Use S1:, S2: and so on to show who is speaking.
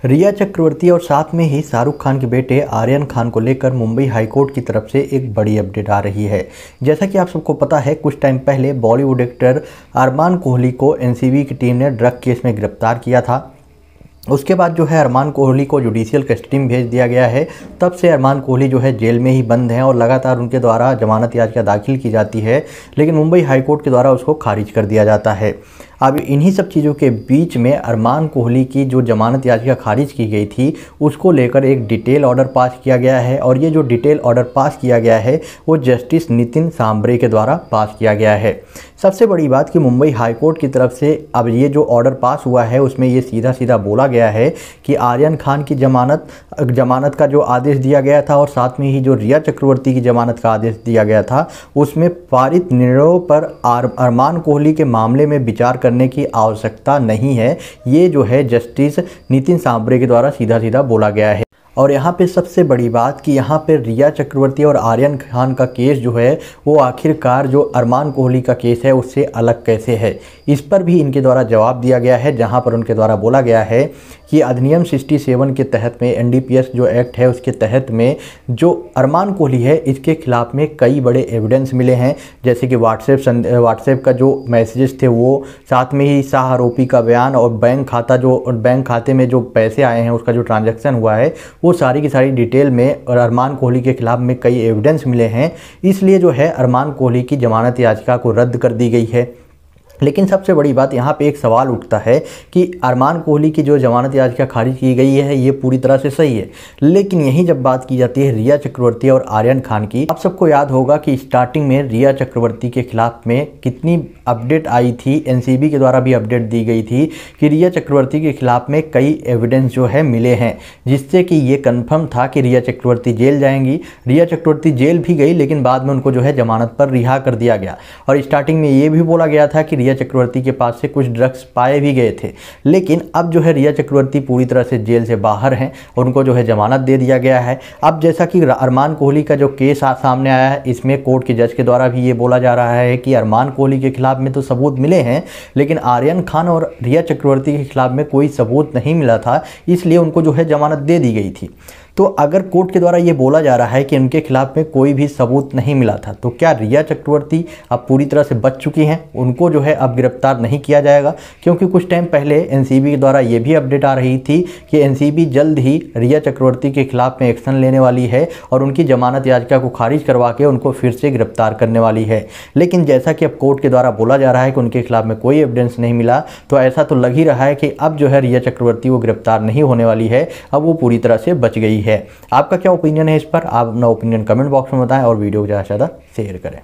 S1: रिया चक्रवर्ती और साथ में ही शाहरुख खान के बेटे आर्यन खान को लेकर मुंबई हाईकोर्ट की तरफ से एक बड़ी अपडेट आ रही है। जैसा कि आप सबको पता है, कुछ टाइम पहले बॉलीवुड एक्टर अरमान कोहली को एनसीबी की टीम ने ड्रग केस में गिरफ्तार किया था। उसके बाद जो है अरमान कोहली को जुडिशियल कस्टडी में भेज दिया गया है। तब से अरमान कोहली जो है जेल में ही बंद हैं और लगातार उनके द्वारा जमानत याचिका दाखिल की जाती है, लेकिन मुंबई हाईकोर्ट के द्वारा उसको खारिज कर दिया जाता है। अब इन्हीं सब चीज़ों के बीच में अरमान कोहली की जो जमानत याचिका खारिज की गई थी, उसको लेकर एक डिटेल ऑर्डर पास किया गया है और ये जो डिटेल ऑर्डर पास किया गया है वो जस्टिस नितिन सांबरे के द्वारा पास किया गया है। सबसे बड़ी बात कि मुंबई हाईकोर्ट की तरफ से अब ये जो ऑर्डर पास हुआ है उसमें ये सीधा सीधा बोला गया है कि आर्यन खान की जमानत का जो आदेश दिया गया था और साथ में ही जो रिया चक्रवर्ती की जमानत का आदेश दिया गया था, उसमें पारित निर्णयों पर अरमान कोहली के मामले में विचार करने की आवश्यकता नहीं है। ये जो है जस्टिस नितिन सांबरे के द्वारा सीधा सीधा बोला गया है। और यहाँ पे सबसे बड़ी बात कि यहाँ पे रिया चक्रवर्ती और आर्यन खान का केस जो है वो आखिरकार जो अरमान कोहली का केस है उससे अलग कैसे है, इस पर भी इनके द्वारा जवाब दिया गया है। जहाँ पर उनके द्वारा बोला गया है कि अधिनियम 67 के तहत में एनडीपीएस जो एक्ट है उसके तहत में जो अरमान कोहली है इसके खिलाफ में कई बड़े एविडेंस मिले हैं, जैसे कि व्हाट्सएप का जो मैसेजेस थे वो, साथ में ही शाह आरोपी का बयान और बैंक खाते में जो पैसे आए हैं उसका जो ट्रांजैक्शन हुआ है वो सारी की सारी डिटेल में और अरमान कोहली के खिलाफ में कई एविडेंस मिले हैं। इसलिए जो है अरमान कोहली की जमानत याचिका को रद्द कर दी गई है। लेकिन सबसे बड़ी बात यहाँ पे एक सवाल उठता है कि अरमान कोहली की जो जमानत याचिका खारिज की गई है ये पूरी तरह से सही है, लेकिन यहीं जब बात की जाती है रिया चक्रवर्ती और आर्यन खान की, आप सबको याद होगा कि स्टार्टिंग में रिया चक्रवर्ती के खिलाफ में कितनी अपडेट आई थी, एनसीबी के द्वारा भी अपडेट दी गई थी कि रिया चक्रवर्ती के खिलाफ में कई एविडेंस जो है मिले हैं, जिससे कि ये कन्फर्म था कि रिया चक्रवर्ती जेल जाएंगी। रिया चक्रवर्ती जेल भी गई, लेकिन बाद में उनको जो है जमानत पर रिहा कर दिया गया। और स्टार्टिंग में ये भी बोला गया था कि रिया चक्रवर्ती के पास से कुछ ड्रग्स पाए भी गए थे, लेकिन अब जो है रिया चक्रवर्ती पूरी तरह से जेल से बाहर हैं और उनको जो है जमानत दे दिया गया है। अब जैसा कि अरमान कोहली का जो केस सामने आया है, इसमें कोर्ट के जज के द्वारा भी ये बोला जा रहा है कि अरमान कोहली के खिलाफ में तो सबूत मिले हैं, लेकिन आर्यन खान और रिया चक्रवर्ती के खिलाफ में कोई सबूत नहीं मिला था, इसलिए उनको जो है जमानत दे दी गई थी। तो अगर कोर्ट के द्वारा ये बोला जा रहा है कि उनके खिलाफ में कोई भी सबूत नहीं मिला था, तो क्या रिया चक्रवर्ती अब पूरी तरह से बच चुकी हैं? उनको जो है अब गिरफ्तार नहीं किया जाएगा? क्योंकि कुछ टाइम पहले एनसीबी के द्वारा ये भी अपडेट आ रही थी कि एनसीबी जल्द ही रिया चक्रवर्ती के खिलाफ में एक्शन लेने वाली है और उनकी जमानत याचिका को खारिज करवा के उनको फिर से गिरफ्तार करने वाली है। लेकिन जैसा कि अब कोर्ट के द्वारा बोला जा रहा है कि उनके खिलाफ में कोई एविडेंस नहीं मिला, तो ऐसा तो लग ही रहा है कि अब जो है रिया चक्रवर्ती वो गिरफ्तार नहीं होने वाली है, अब वो पूरी तरह से बच गई है। आपका क्या ओपिनियन है इस पर? आप अपना ओपिनियन कमेंट बॉक्स में बताएं और वीडियो को ज़्यादा से ज़्यादा शेयर करें।